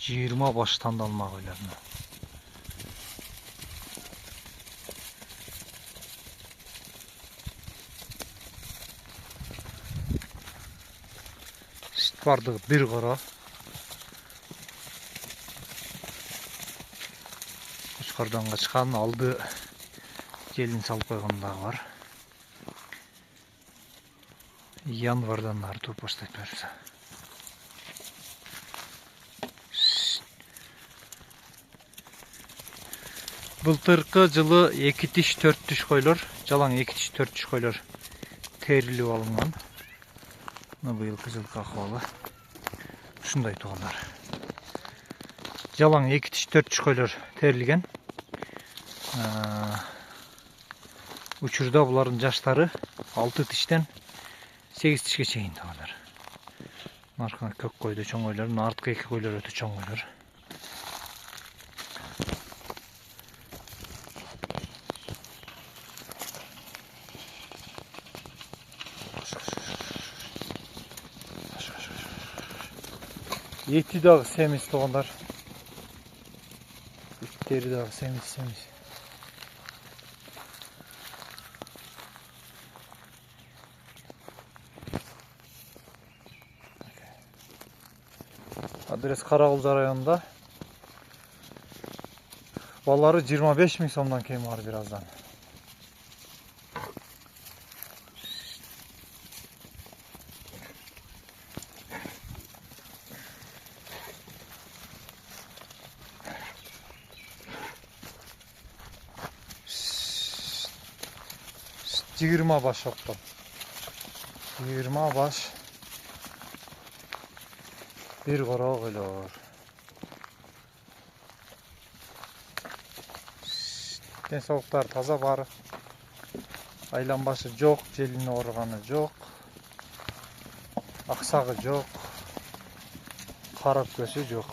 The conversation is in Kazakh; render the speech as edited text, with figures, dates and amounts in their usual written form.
20 baş tandalma koylarına. Süt bardığı bir qora. Koçkardan kaçkan aldı. Gelin salıp koyğanlar var. Yanvardan nar turp başlayıp beripse. Былтыркы жылы 2 тиш 4 тиш koylar, жалаң 2 тиш 4 тиш koylar terilip alıngan. Быйылкы жылкы акыбалы ушундай туугандар. Жалаң 2 тиш 4 тиш koylar terилген. Учурда булардын жаштары 6 тиштен 8 тишке чейин туугандар. Наркы көк койду чоң koylar, артқы 2 koylar өтө чоң koylar. Eti dağı semiz tуугандар. Иттери дагы semiz. Адрес Карагулда районунда. Балары 25 000 сомдон кем бар бираздан. Жыйырма баш октон. 20 баш. Bir qora koylar. Денсаулыктары таза бар. Айланбашы жок, желине ооруганы жок. Аксагы жок. Карап көсү жок.